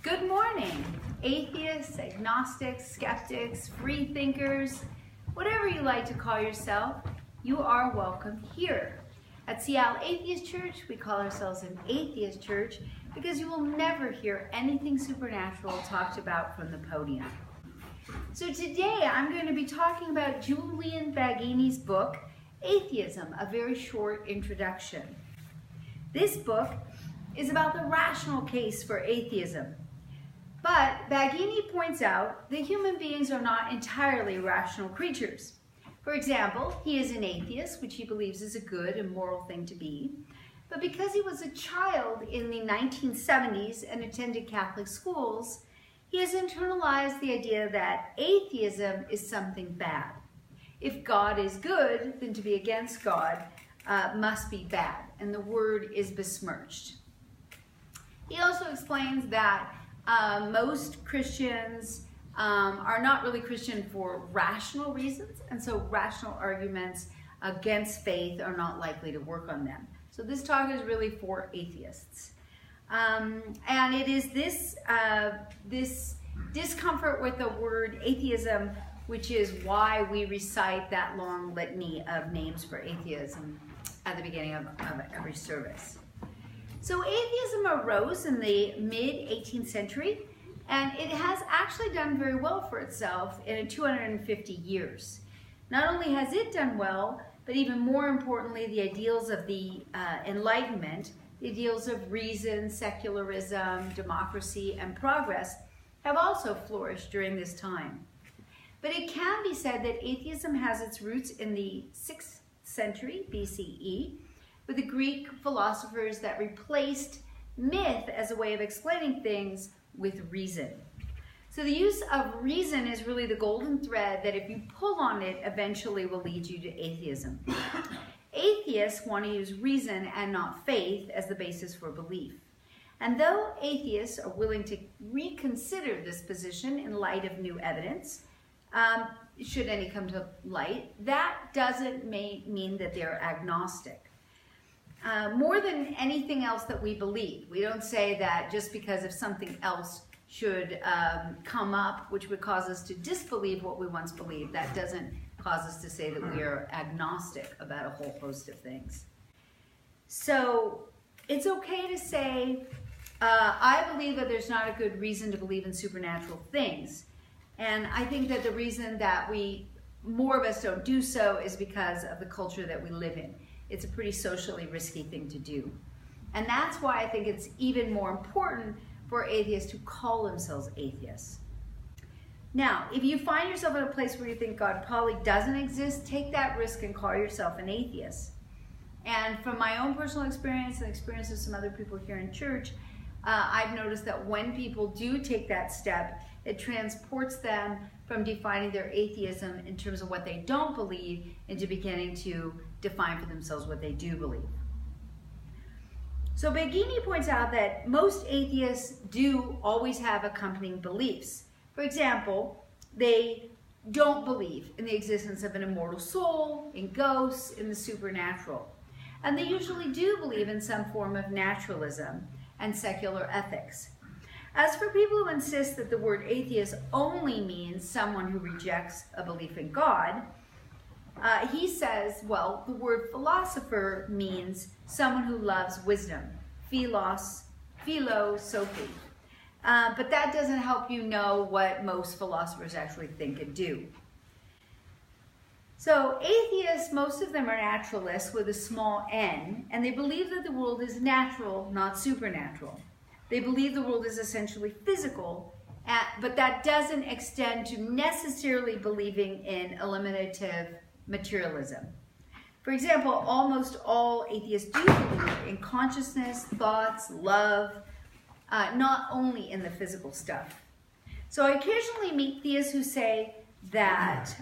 Good morning, atheists, agnostics, skeptics, free thinkers, whatever you like to call yourself, you are welcome here. At Seattle Atheist Church, we call ourselves an atheist church because you will never hear anything supernatural talked about from the podium. So today I'm going to be talking about Julian Baggini's book, Atheism, a very short introduction. This book is about the rational case for atheism. But Baggini points out that human beings are not entirely rational creatures. For example, he is an atheist, which he believes is a good and moral thing to be. But because he was a child in the 1970s and attended Catholic schools, he has internalized the idea that atheism is something bad. If God is good, then to be against God must be bad, and the word is besmirched. He also explains that most Christians are not really Christian for rational reasons, and so rational arguments against faith are not likely to work on them. So this talk is really for atheists. And it is this discomfort with the word atheism, which is why we recite that long litany of names for atheism at the beginning of every service. So atheism arose in the mid-18th century, and it has actually done very well for itself in 250 years. Not only has it done well, but even more importantly, the ideals of the Enlightenment, the ideals of reason, secularism, democracy, and progress have also flourished during this time. But it can be said that atheism has its roots in the 6th century BCE, with the Greek philosophers that replaced myth as a way of explaining things with reason. So the use of reason is really the golden thread that if you pull on it, eventually will lead you to atheism. Atheists want to use reason and not faith as the basis for belief. And though atheists are willing to reconsider this position in light of new evidence, should any come to light, that doesn't mean that they're agnostic. More than anything else that we believe, we don't say that just because if something else should come up, which would cause us to disbelieve what we once believed, that doesn't cause us to say that we are agnostic about a whole host of things. So it's okay to say, I believe that there's not a good reason to believe in supernatural things. And I think that the reason that more of us don't do so is because of the culture that we live in. It's a pretty socially risky thing to do. And that's why I think it's even more important for atheists to call themselves atheists. Now, if you find yourself in a place where you think God probably doesn't exist, take that risk and call yourself an atheist. And from my own personal experience and the experience of some other people here in church, I've noticed that when people do take that step, it transports them from defining their atheism in terms of what they don't believe into beginning to define for themselves what they do believe. So Baggini points out that most atheists do always have accompanying beliefs. For example, they don't believe in the existence of an immortal soul, in ghosts, in the supernatural. And they usually do believe in some form of naturalism and secular ethics. As for people who insist that the word atheist only means someone who rejects a belief in God, he says, well, the word philosopher means someone who loves wisdom, philosophy. But that doesn't help you know what most philosophers actually think and do. So atheists, most of them are naturalists with a small n, and they believe that the world is natural, not supernatural. They believe the world is essentially physical, but that doesn't extend to necessarily believing in eliminative materialism. For example, almost all atheists do believe in consciousness, thoughts, love, not only in the physical stuff. So I occasionally meet theists who say that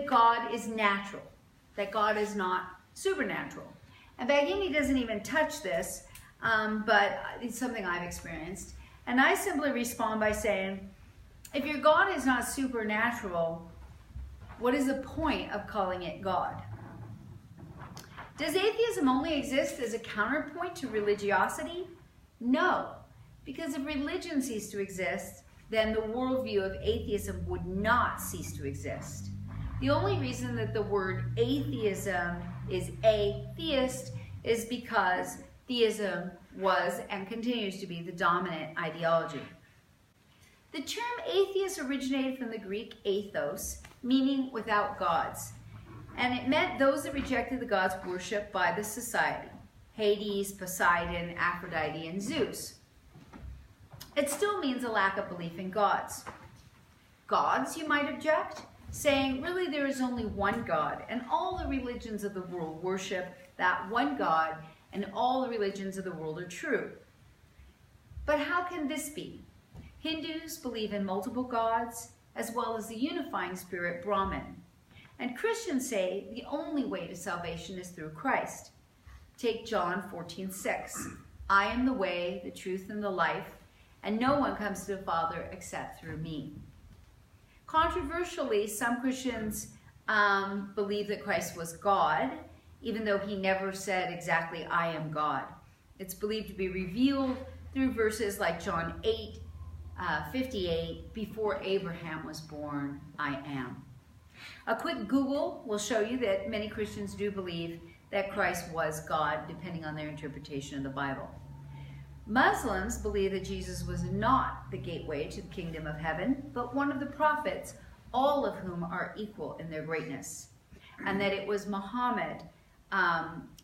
God is natural, that God is not supernatural. And Baggini doesn't even touch this, but it's something I've experienced. And I simply respond by saying, if your God is not supernatural, what is the point of calling it God? Does atheism only exist as a counterpoint to religiosity? No. Because if religion ceased to exist, then the worldview of atheism would not cease to exist. The only reason that the word atheism is atheist is because theism was and continues to be the dominant ideology. The term atheist originated from the Greek athos, meaning without gods, and it meant those that rejected the gods worshipped by the society: Hades, Poseidon, Aphrodite, and Zeus. It still means a lack of belief in gods. Gods, you might object, saying really there is only one God, and all the religions of the world worship that one God, and all the religions of the world are true. But how can this be? Hindus believe in multiple gods, as well as the unifying spirit Brahman. And Christians say the only way to salvation is through Christ. Take John 14:6. I am the way, the truth, and the life, and no one comes to the Father except through me. Controversially, some Christians believe that Christ was God, even though he never said exactly, I am God. It's believed to be revealed through verses like John 8:58, before Abraham was born, I am. A quick Google will show you that many Christians do believe that Christ was God, depending on their interpretation of the Bible. Muslims believe that Jesus was not the gateway to the kingdom of heaven, but one of the prophets, all of whom are equal in their greatness, and that it was Muhammad,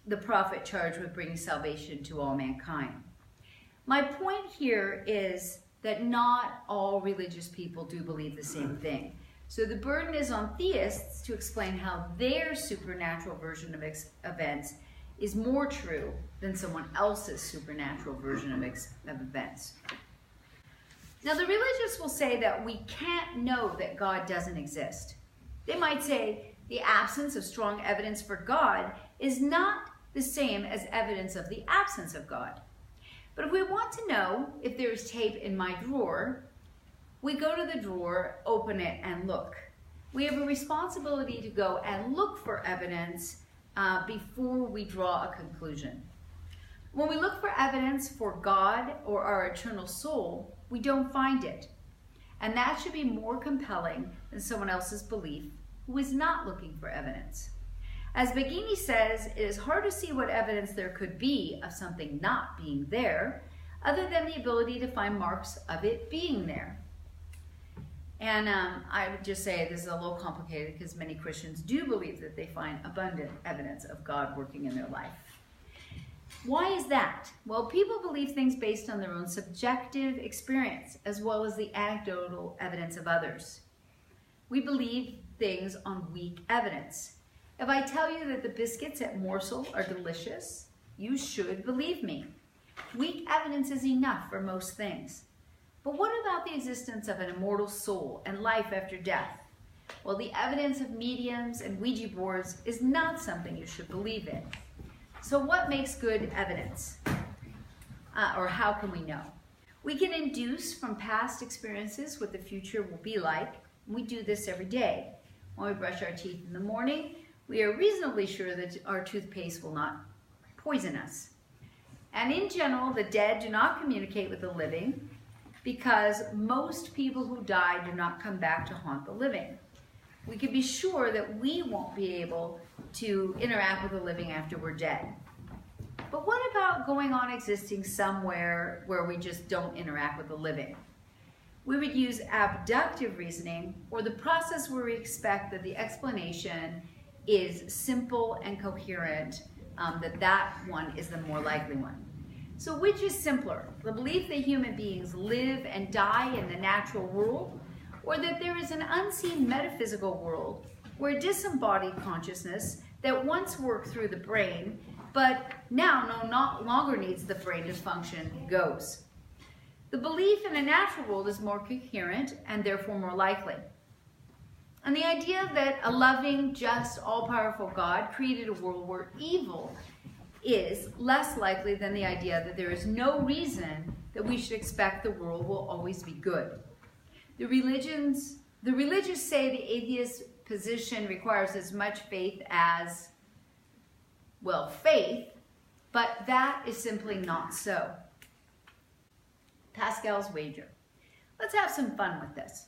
the prophet charged with bringing salvation to all mankind. My point here is that not all religious people do believe the same thing. So the burden is on theists to explain how their supernatural version of events is more true than someone else's supernatural version of events. Now, the religious will say that we can't know that God doesn't exist. They might say the absence of strong evidence for God is not the same as evidence of the absence of God. But if we want to know if there is tape in my drawer, we go to the drawer, open it, and look. We have a responsibility to go and look for evidence before we draw a conclusion. When we look for evidence for God or our eternal soul, we don't find it. And that should be more compelling than someone else's belief who is not looking for evidence. As Baggini says, it is hard to see what evidence there could be of something not being there, other than the ability to find marks of it being there. And I would just say this is a little complicated because many Christians do believe that they find abundant evidence of God working in their life. Why is that? Well, people believe things based on their own subjective experience, as well as the anecdotal evidence of others. We believe things on weak evidence. If I tell you that the biscuits at Morsel are delicious, you should believe me. Weak evidence is enough for most things. But what about the existence of an immortal soul and life after death? Well, the evidence of mediums and Ouija boards is not something you should believe in. So what makes good evidence? Or how can we know? We can induce from past experiences what the future will be like. We do this every day. When we brush our teeth in the morning, we are reasonably sure that our toothpaste will not poison us. And in general, the dead do not communicate with the living because most people who die do not come back to haunt the living. We can be sure that we won't be able to interact with the living after we're dead. But what about going on existing somewhere where we just don't interact with the living? We would use abductive reasoning, or the process where we expect that the explanation is simple and coherent, that one is the more likely one. So which is simpler, the belief that human beings live and die in the natural world, or that there is an unseen metaphysical world where disembodied consciousness that once worked through the brain, but now no longer needs the brain to function, goes? The belief in a natural world is more coherent and therefore more likely. And the idea that a loving, just, all-powerful God created a world where evil is less likely than the idea that there is no reason that we should expect the world will always be good. The religious say the atheist position requires as much faith as, well, faith, but that is simply not so. Pascal's wager. Let's have some fun with this.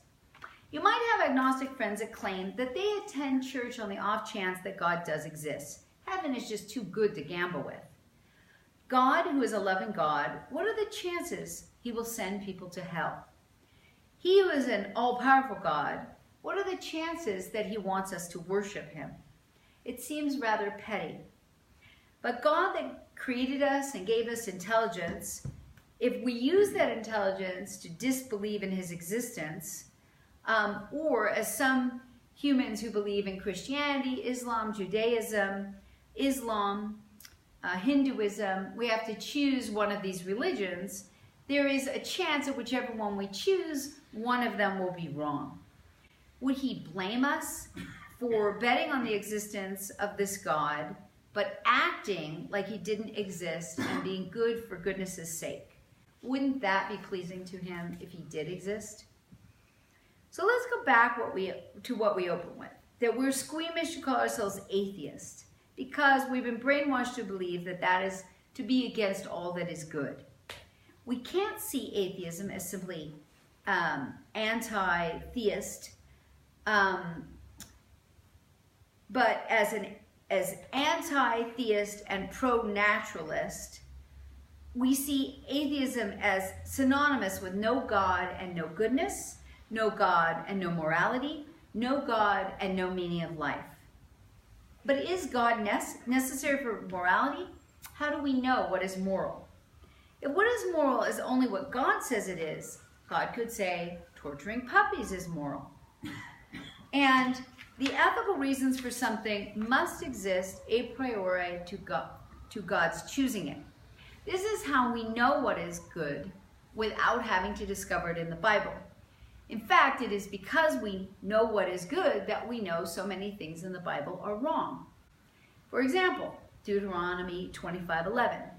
You might have agnostic friends that claim that they attend church on the off chance that God does exist. Heaven is just too good to gamble with. God, who is a loving God, what are the chances he will send people to hell? He who is an all-powerful God, what are the chances that he wants us to worship him? It seems rather petty. But God that created us and gave us intelligence, if we use that intelligence to disbelieve in his existence, or as some humans who believe in Christianity, Islam, Judaism, Hinduism, we have to choose one of these religions, there is a chance that whichever one we choose, one of them will be wrong. Would he blame us for betting on the existence of this God, but acting like he didn't exist and being good for goodness' sake? Wouldn't that be pleasing to him if he did exist? So let's go back to what we opened with, that we're squeamish to call ourselves atheists because we've been brainwashed to believe that that is to be against all that is good. We can't see atheism as simply anti-theist, but as anti-theist and pro-naturalist. We see atheism as synonymous with no God and no goodness, no God and no morality, no God and no meaning of life. But is God necessary for morality? How do we know what is moral? If what is moral is only what God says it is, God could say torturing puppies is moral. And the ethical reasons for something must exist a priori to God's choosing it. This is how we know what is good without having to discover it in the Bible. In fact, it is because we know what is good that we know so many things in the Bible are wrong. For example, Deuteronomy 25:11.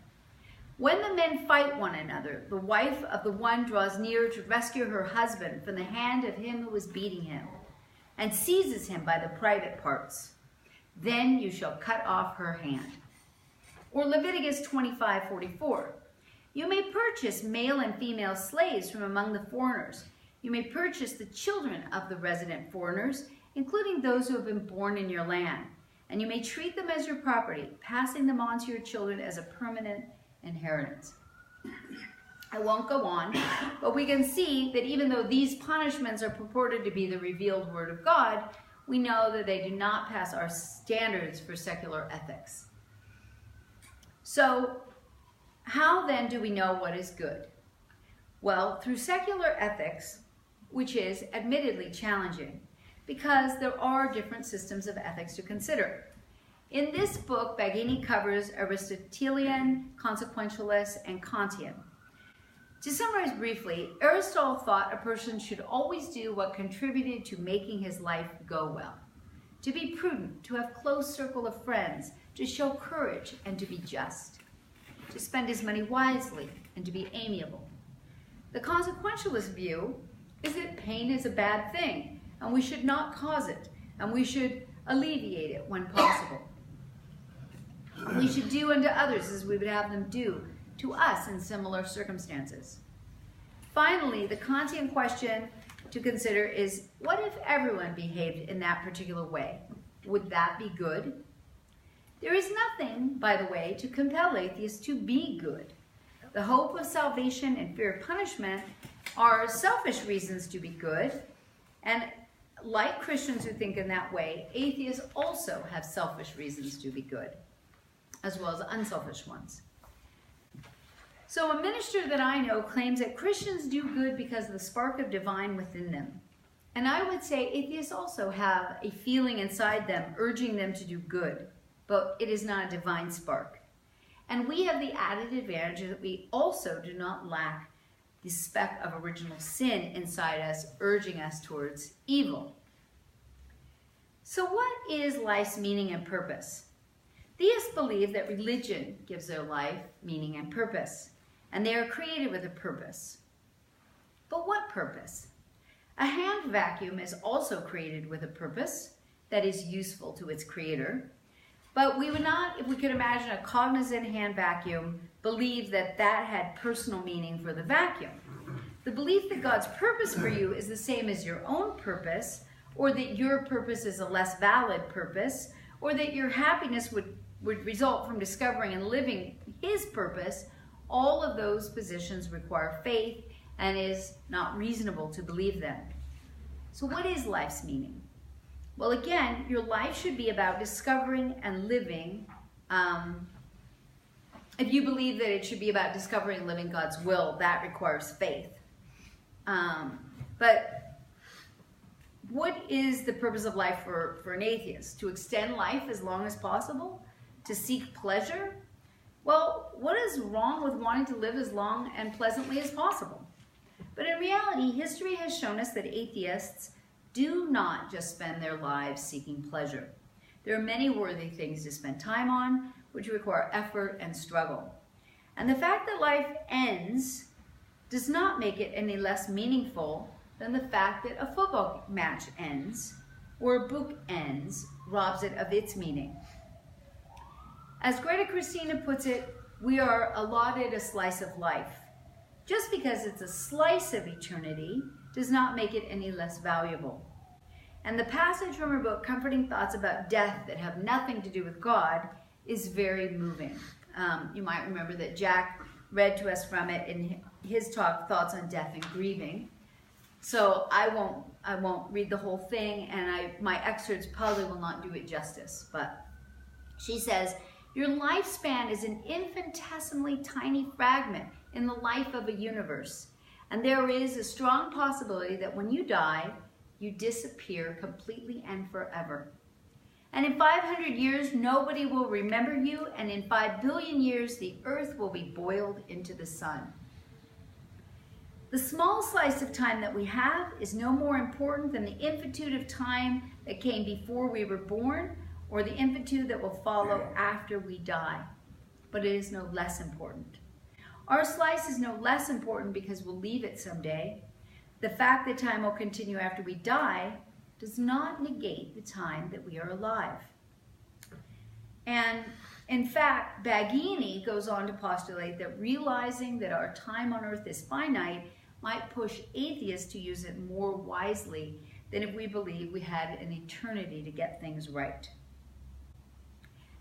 When the men fight one another, the wife of the one draws near to rescue her husband from the hand of him who is beating him, and seizes him by the private parts. Then you shall cut off her hand. Or Leviticus 25:44. You may purchase male and female slaves from among the foreigners. You may purchase the children of the resident foreigners, including those who have been born in your land. And you may treat them as your property, passing them on to your children as a permanent inheritance. I won't go on, but we can see that even though these punishments are purported to be the revealed word of God, we know that they do not pass our standards for secular ethics. So, how then do we know what is good? Well, through secular ethics, which is admittedly challenging, because there are different systems of ethics to consider. In this book, Baggini covers Aristotelian, consequentialist, and Kantian. To summarize briefly, Aristotle thought a person should always do what contributed to making his life go well. To be prudent, to have a close circle of friends, to show courage, and to be just. To spend his money wisely, and to be amiable. The consequentialist view is that pain is a bad thing, and we should not cause it, and we should alleviate it when possible. We should do unto others as we would have them do to us in similar circumstances. Finally, the Kantian question to consider is, what if everyone behaved in that particular way? Would that be good? There is nothing, by the way, to compel atheists to be good. The hope of salvation and fear of punishment are selfish reasons to be good, and like Christians who think in that way, atheists also have selfish reasons to be good, as well as unselfish ones. So a minister that I know claims that Christians do good because of the spark of divine within them. And I would say atheists also have a feeling inside them urging them to do good, but it is not a divine spark. And we have the added advantage that we also do not lack the speck of original sin inside us, urging us towards evil. So what is life's meaning and purpose? Theists believe that religion gives their life meaning and purpose, and they are created with a purpose. But what purpose? A hand vacuum is also created with a purpose that is useful to its creator, But we would not, if we could imagine a cognizant hand vacuum, believe that that had personal meaning for the vacuum. The belief that God's purpose for you is the same as your own purpose, or that your purpose is a less valid purpose, or that your happiness would result from discovering and living His purpose, all of those positions require faith and is not reasonable to believe them. So what is life's meaning? Well, again, your life should be about discovering and living. If you believe that it should be about discovering and living God's will, that requires faith. But what is the purpose of life for an atheist? To extend life as long as possible? To seek pleasure? Well, what is wrong with wanting to live as long and pleasantly as possible? But in reality, history has shown us that atheists do not just spend their lives seeking pleasure. There are many worthy things to spend time on, which require effort and struggle. And the fact that life ends does not make it any less meaningful than the fact that a football match ends or a book ends robs it of its meaning. As Greta Christina puts it, we are allotted a slice of life. Just because it's a slice of eternity does not make it any less valuable. And the passage from her book, Comforting Thoughts About Death That Have Nothing to Do with God, is very moving. You might remember that Jack read to us from it in his talk, Thoughts on Death and Grieving. So I won't read the whole thing, and my excerpts probably will not do it justice. But she says, your lifespan is an infinitesimally tiny fragment in the life of a universe. And there is a strong possibility that when you die, you disappear completely and forever. And in 500 years, nobody will remember you, and in 5 billion years, the earth will be boiled into the sun. The small slice of time that we have is no more important than the infinitude of time that came before we were born, or the infinitude that will follow after we die. But it is no less important. Our slice is no less important because we'll leave it someday. The fact that time will continue after we die does not negate the time that we are alive. And in fact, Baggini goes on to postulate that realizing that our time on earth is finite might push atheists to use it more wisely than if we believe we had an eternity to get things right.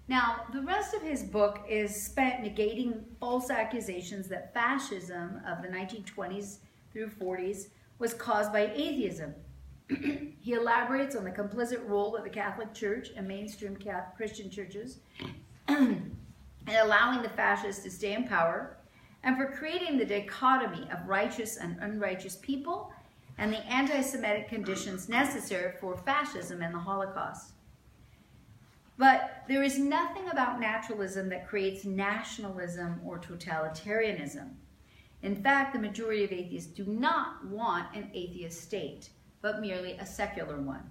Now, the rest of his book is spent negating false accusations that fascism of the 1920s through 40s was caused by atheism. He elaborates on the complicit role of the Catholic Church and mainstream Christian churches in allowing the fascists to stay in power, and for creating the dichotomy of righteous and unrighteous people and the anti-Semitic conditions necessary for fascism and the Holocaust. But there is nothing about naturalism that creates nationalism or totalitarianism. In fact, the majority of atheists do not want an atheist state, but merely a secular one.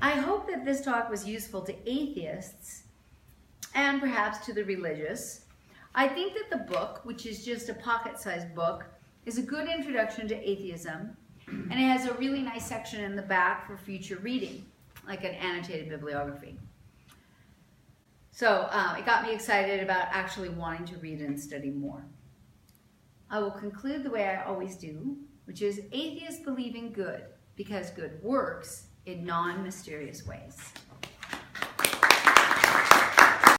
I hope that this talk was useful to atheists and perhaps to the religious. I think that the book, which is just a pocket-sized book, is a good introduction to atheism, and it has a really nice section in the back for future reading, like an annotated bibliography. So it got me excited about actually wanting to read and study more. I will conclude the way I always do, which is atheists believe in good because good works in non-mysterious ways.